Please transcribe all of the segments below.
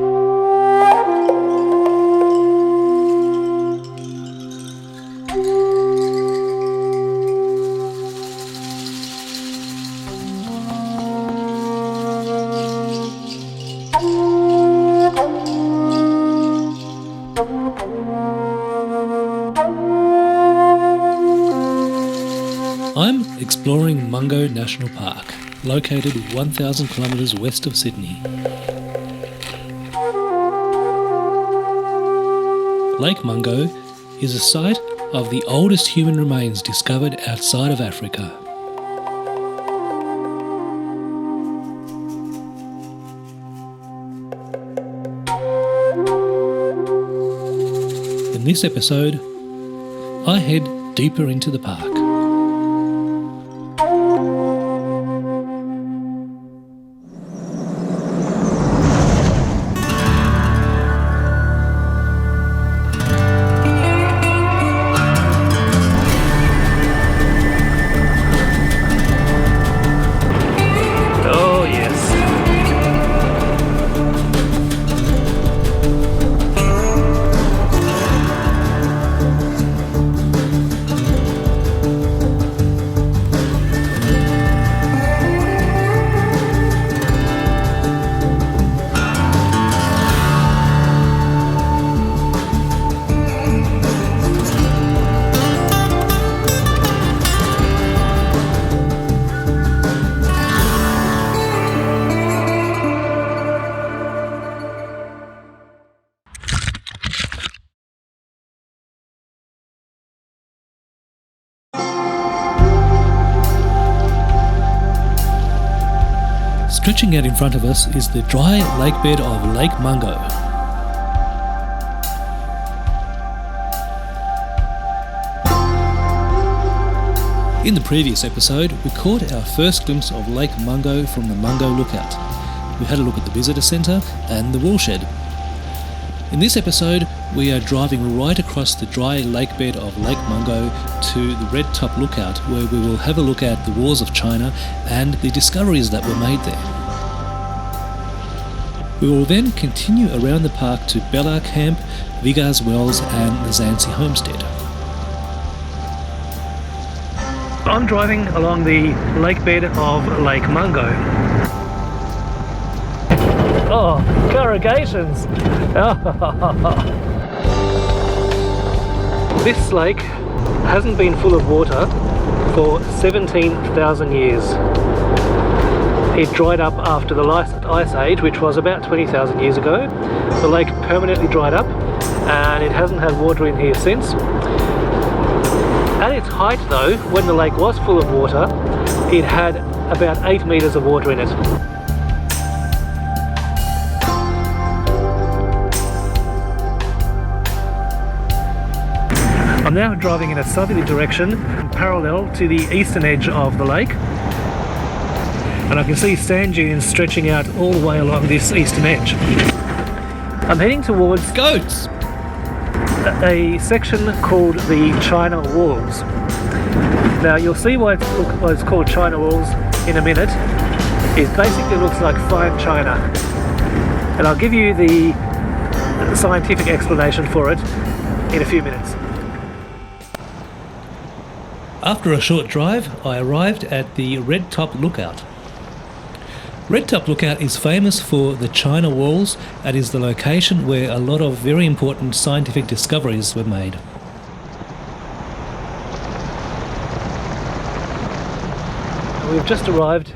I'm exploring Mungo National Park, located 1,000 kilometres west of Sydney. Lake Mungo is a site of the oldest human remains discovered outside of Africa. In this episode, I head deeper into the park. Stretching out in front of us is the dry lakebed of Lake Mungo. In the previous episode, we caught our first glimpse of Lake Mungo from the Mungo Lookout. We had a look at the visitor centre and the woolshed. In this episode, we are driving right across the dry lakebed of Lake Mungo to the Red Top Lookout, where we will have a look at the walls of China and the discoveries that were made there. We will then continue around the park to Belah Camp, Vigar's Wells and the Zanzi Homestead. I'm driving along the lakebed of Lake Mungo. Oh, corrugations! This lake hasn't been full of water for 17,000 years. It dried up after the last ice age, which was about 20,000 years ago. The lake permanently dried up and it hasn't had water in here since. At its height though, when the lake was full of water, it had about 8 metres of water in it. I'm now driving in a southerly direction, parallel to the eastern edge of the lake. And I can see sand dunes stretching out all the way along this eastern edge. I'm heading towards goats, a section called the China Walls. Now you'll see why it's called China Walls in a minute. It basically looks like fine china, and I'll give you the scientific explanation for it in a few minutes. After a short drive, I arrived at the Red Top Lookout. Red Top Lookout is famous for the China Walls and is the location where a lot of very important scientific discoveries were made. We've just arrived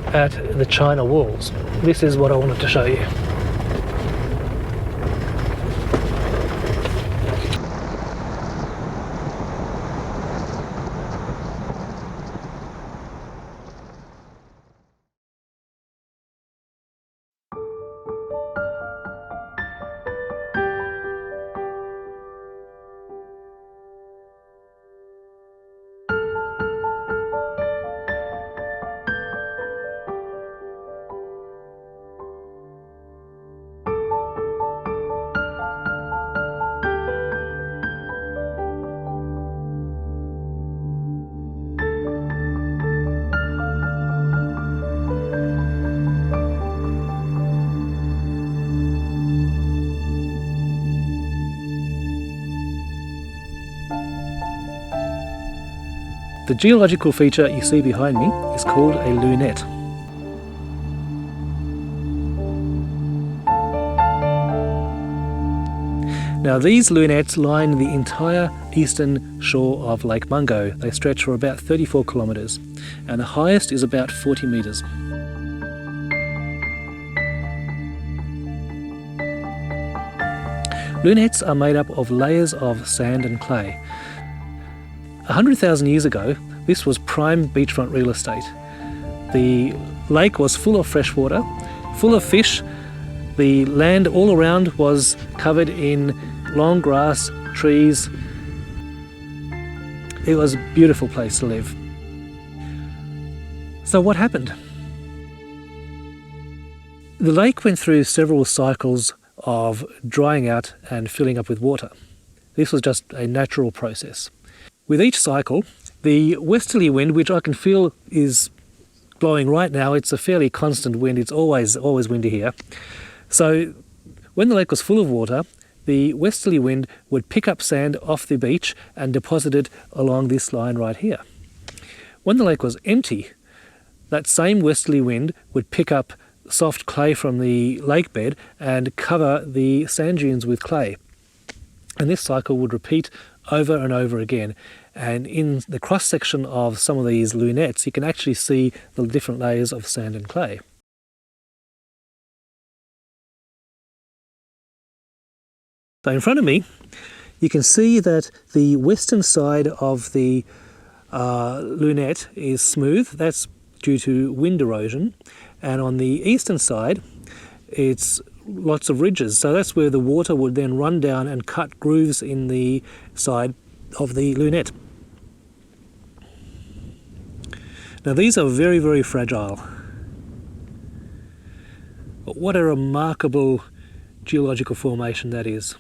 at the China Walls. This is what I wanted to show you. The geological feature you see behind me is called a lunette. Now these lunettes line the entire eastern shore of Lake Mungo. They stretch for about 34 kilometres and the highest is about 40 metres. Lunettes are made up of layers of sand and clay. 100,000 years ago, this was prime beachfront real estate. The lake was full of fresh water, full of fish. The land all around was covered in long grass, trees. It was a beautiful place to live. So what happened? The lake went through several cycles of drying out and filling up with water. This was just a natural process. With each cycle, the westerly wind, which I can feel is blowing right now, it's a fairly constant wind, it's always windy here. So when the lake was full of water, the westerly wind would pick up sand off the beach and deposit it along this line right here. When the lake was empty, that same westerly wind would pick up soft clay from the lake bed and cover the sand dunes with clay. And this cycle would repeat over and over again. And in the cross-section of some of these lunettes, you can actually see the different layers of sand and clay. So in front of me, you can see that the western side of the lunette is smooth. That's due to wind erosion. And on the eastern side, it's lots of ridges. So that's where the water would then run down and cut grooves in the side of the lunette. Now these are very, very fragile. But what a remarkable geological formation that is.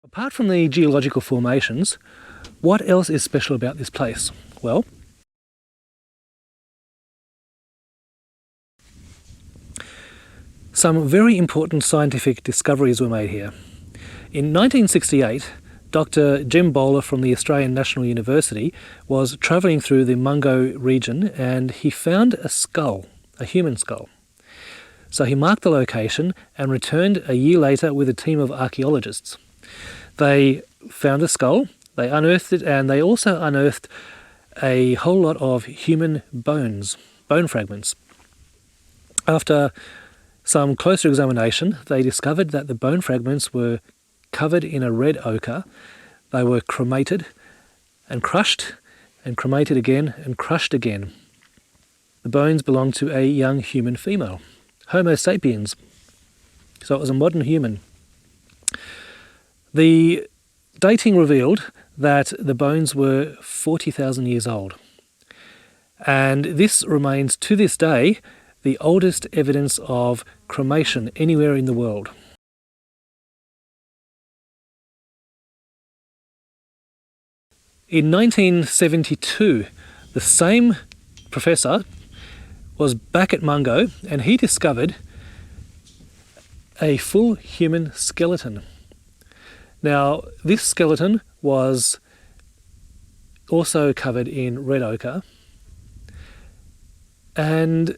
Apart from the geological formations, what else is special about this place? Well, some very important scientific discoveries were made here. In 1968, Dr. Jim Bowler from the Australian National University was travelling through the Mungo region and he found a skull, a human skull. So he marked the location and returned a year later with a team of archaeologists. They found a skull, they unearthed it, and they also unearthed a whole lot of human bones, bone fragments. After some closer examination, they discovered that the bone fragments were covered in a red ochre. They were cremated and crushed and cremated again and crushed again. The bones belonged to a young human female, Homo sapiens. So it was a modern human. The dating revealed that the bones were 40,000 years old. And this remains to this day the oldest evidence of cremation anywhere in the world. In 1972, the same professor was back at Mungo and he discovered a full human skeleton. Now, this skeleton was also covered in red ochre, and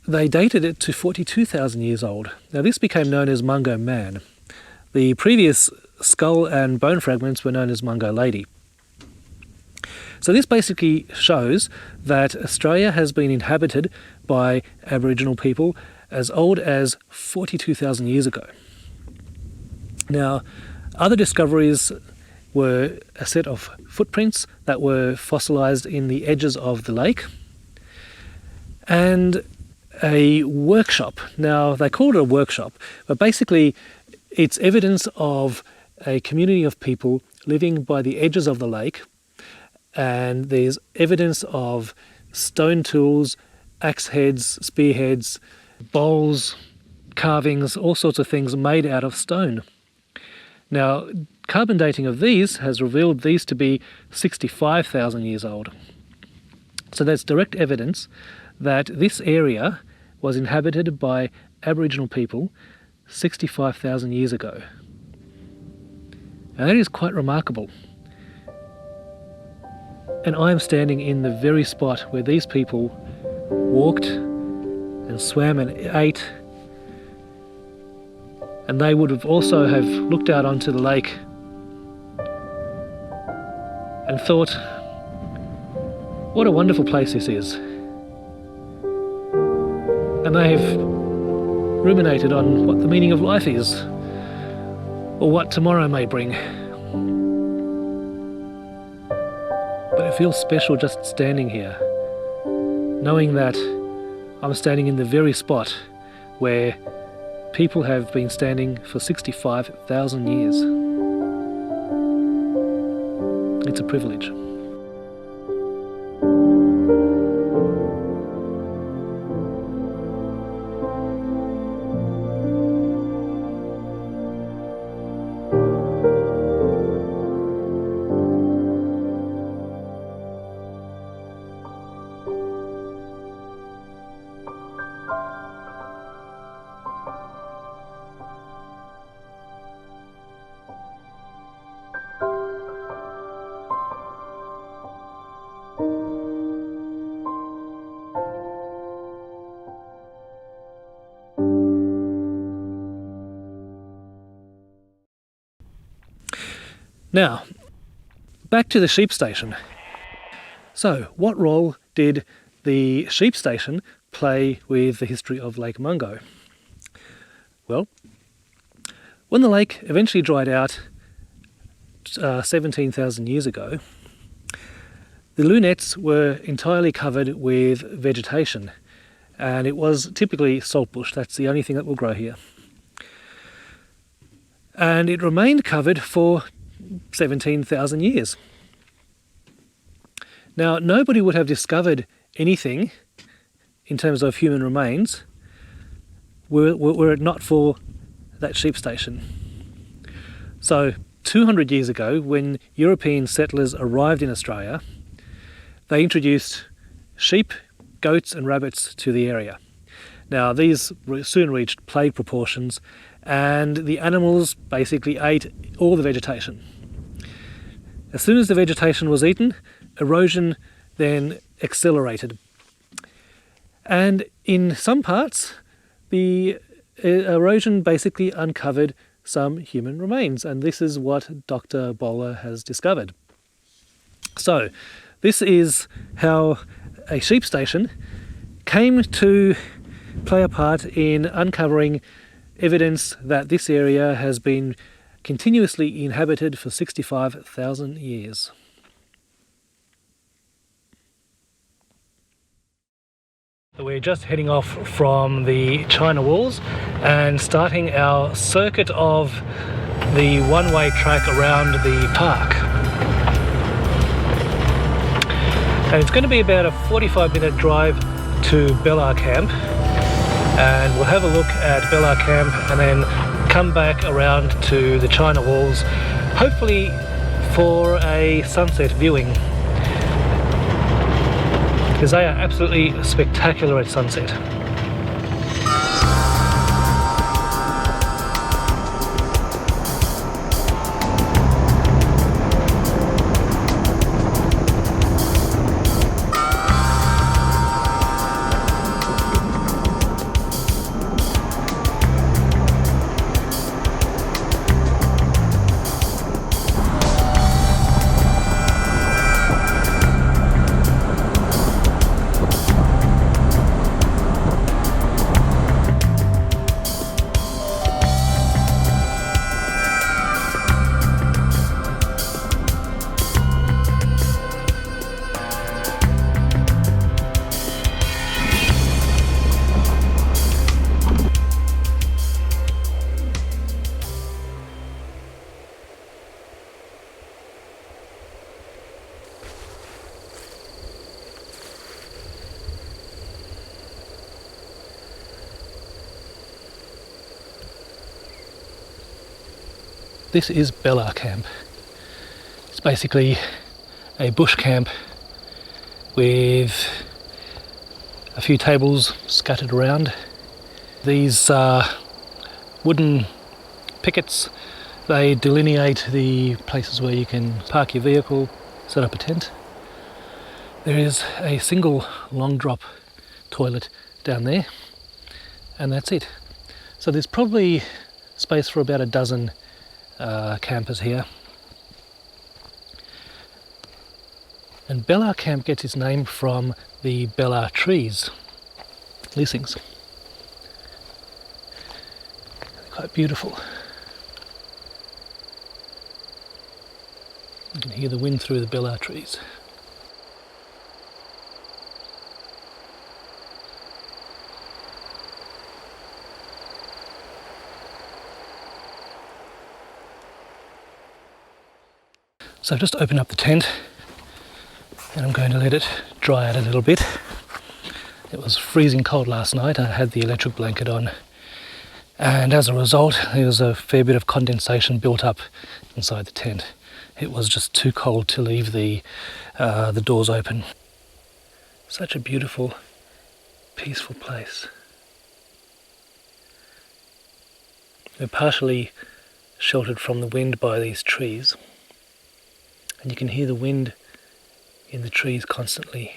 they dated it to 42,000 years old. Now, this became known as Mungo Man. The previous skull and bone fragments were known as Mungo Lady. So this basically shows that Australia has been inhabited by Aboriginal people as old as 42,000 years ago. Now, other discoveries were a set of footprints that were fossilised in the edges of the lake and a workshop. Now, they called it a workshop, but basically it's evidence of a community of people living by the edges of the lake, and there's evidence of stone tools, axe heads, spearheads, bowls, carvings, all sorts of things made out of stone. Now, carbon dating of these has revealed these to be 65,000 years old. So that's direct evidence that this area was inhabited by Aboriginal people 65,000 years ago. And that is quite remarkable. And I'm standing in the very spot where these people walked and swam and ate, and they would have also have looked out onto the lake and thought, what a wonderful place this is. And they have ruminated on what the meaning of life is, or what tomorrow may bring. But it feels special just standing here, knowing that I'm standing in the very spot where people have been standing for 65,000 years. It's a privilege. Now, back to the sheep station. So, what role did the sheep station play with the history of Lake Mungo? Well, when the lake eventually dried out 17,000 years ago, the lunettes were entirely covered with vegetation, and it was typically saltbush. That's the only thing that will grow here. And it remained covered for 17,000 years. Now, nobody would have discovered anything in terms of human remains were it not for that sheep station. So 200 years ago, when European settlers arrived in Australia, they introduced sheep, goats and rabbits to the area. Now, these soon reached plague proportions, and the animals basically ate all the vegetation. As soon as the vegetation was eaten, erosion then accelerated. And in some parts, the erosion basically uncovered some human remains, and this is what Dr. Belah has discovered. So, this is how a sheep station came to play a part in uncovering evidence that this area has been continuously inhabited for 65,000 years. We're just heading off from the China walls and starting our circuit of the one-way track around the park. And it's going to be about a 45-minute drive to Belah camp, and we'll have a look at Belah camp and then come back around to the China walls, hopefully for a sunset viewing, because they are absolutely spectacular at sunset. This is Belah camp. It's basically a bush camp with a few tables scattered around. These wooden pickets, they delineate the places where you can park your vehicle, set up a tent. There is a single long drop toilet down there, and that's it. So there's probably space for about a dozen campers here. And Belah camp gets its name from the Belah trees, lysings. Quite beautiful. You can hear the wind through the Belah trees. So I've just opened up the tent and I'm going to let it dry out a little bit. It was freezing cold last night. I had the electric blanket on, and as a result there was a fair bit of condensation built up inside the tent. It was just too cold to leave the doors open. Such a beautiful, peaceful place. We're partially sheltered from the wind by these trees, and you can hear the wind in the trees constantly.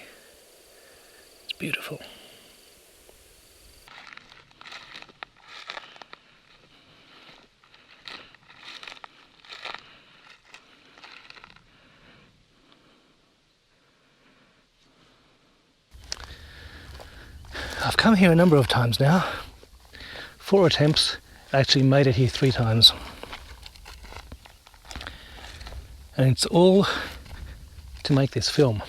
It's beautiful. I've come here a number of times now. 4 attempts, I actually made it here 3 times. And it's all to make this film.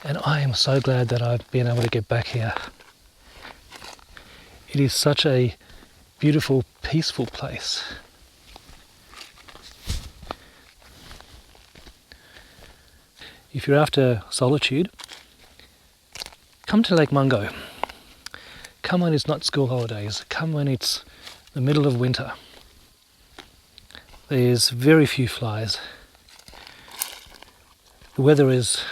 And I am so glad that I've been able to get back here. It is such a beautiful, peaceful place. If you're after solitude, come to Lake Mungo. Come when it's not school holidays. Come when it's the middle of winter. There's very few flies. The weather is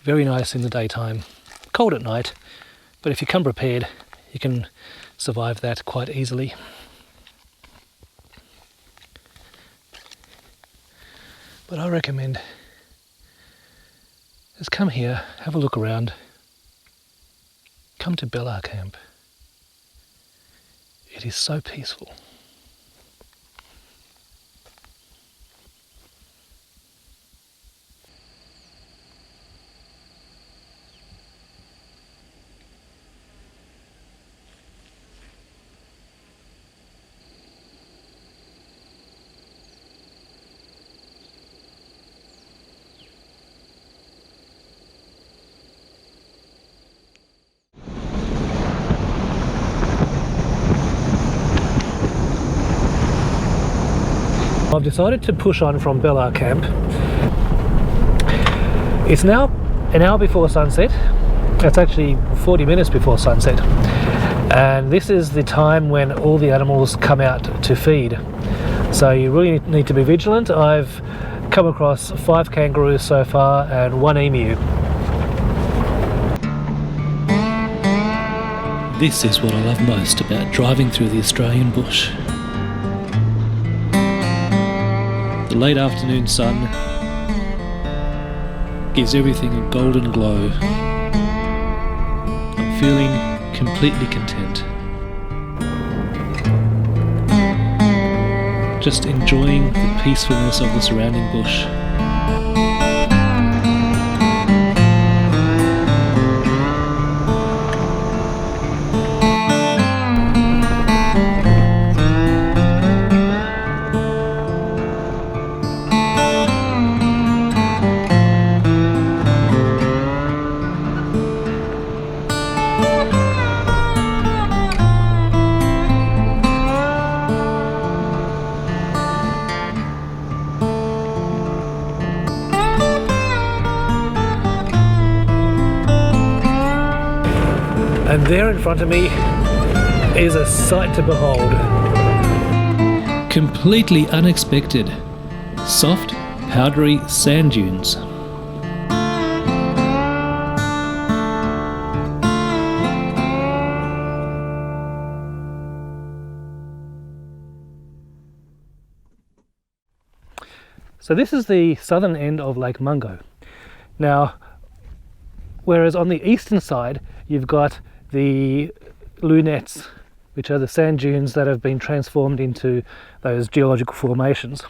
very nice in the daytime, cold at night, but if you come prepared, you can survive that quite easily. But I recommend just come here, have a look around, come to Belah camp. It is so peaceful. I've decided to push on from Belah camp. It's now an hour before sunset. It's actually 40 minutes before sunset. And this is the time when all the animals come out to feed. So you really need to be vigilant. I've come across 5 kangaroos so far and 1 emu. This is what I love most about driving through the Australian bush. The late afternoon sun gives everything a golden glow. I'm feeling completely content. Just enjoying the peacefulness of the surrounding bush. And there in front of me is a sight to behold. Completely unexpected. Soft, powdery sand dunes. So this is the southern end of Lake Mungo. Now, whereas on the eastern side you've got the lunettes, which are the sand dunes that have been transformed into those geological formations.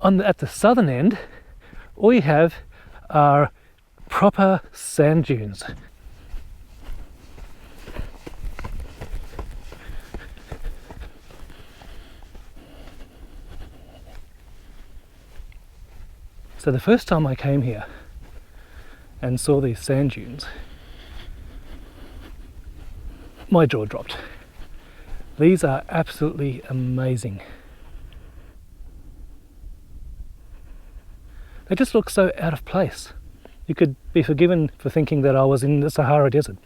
At the southern end, all you have are proper sand dunes. So the first time I came here and saw these sand dunes, my jaw dropped. These are absolutely amazing. They just look so out of place. You could be forgiven for thinking that I was in the Sahara Desert.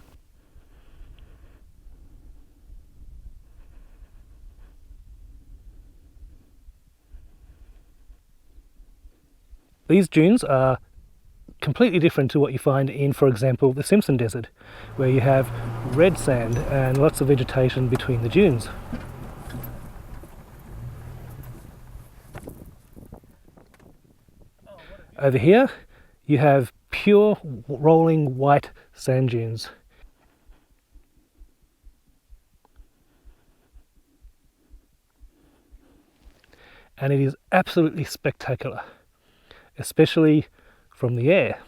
These dunes are completely different to what you find in, for example, the Simpson Desert, where you have red sand and lots of vegetation between the dunes. Over here, you have pure rolling white sand dunes. And it is absolutely spectacular, especially from the air.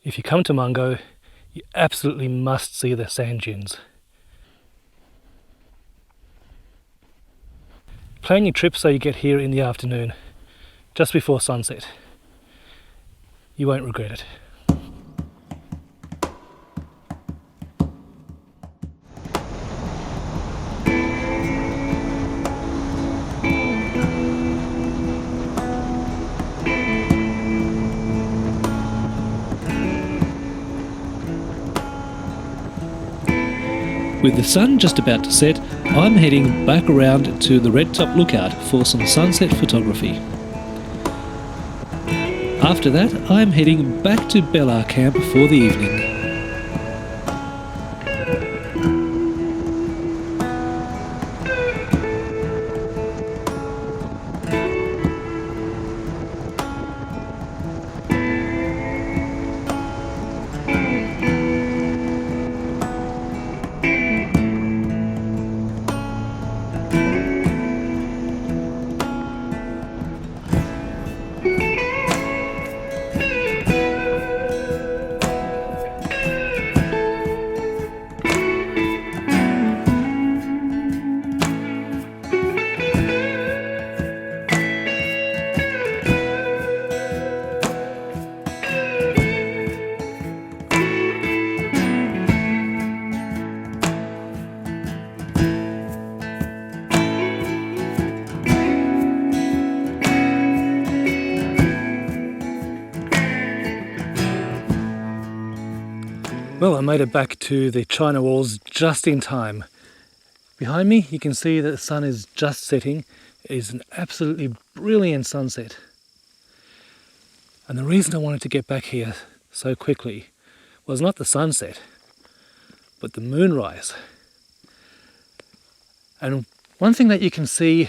If you come to Mungo, you absolutely must see the sand dunes. Plan your trip so you get here in the afternoon, just before sunset. You won't regret it. With the sun just about to set, I'm heading back around to the Red Top Lookout for some sunset photography. After that, I'm heading back to Belah camp for the evening. Well, I made it back to the China walls just in time. Behind me you can see that the sun is just setting. It is an absolutely brilliant sunset. And the reason I wanted to get back here so quickly was not the sunset, but the moonrise. And one thing that you can see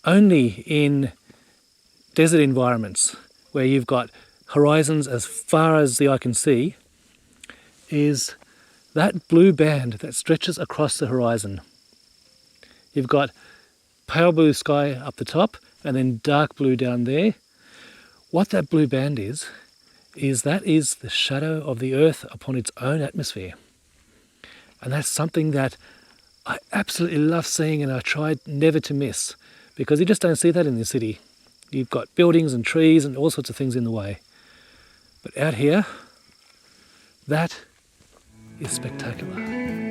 only in desert environments where you've got horizons as far as the eye can see is that blue band that stretches across the horizon. You've got pale blue sky up the top and then dark blue down there. What that blue band is that is the shadow of the Earth upon its own atmosphere. And that's something that I absolutely love seeing, and I tried never to miss, because you just don't see that in the city. You've got buildings and trees and all sorts of things in the way. But out here, that is spectacular.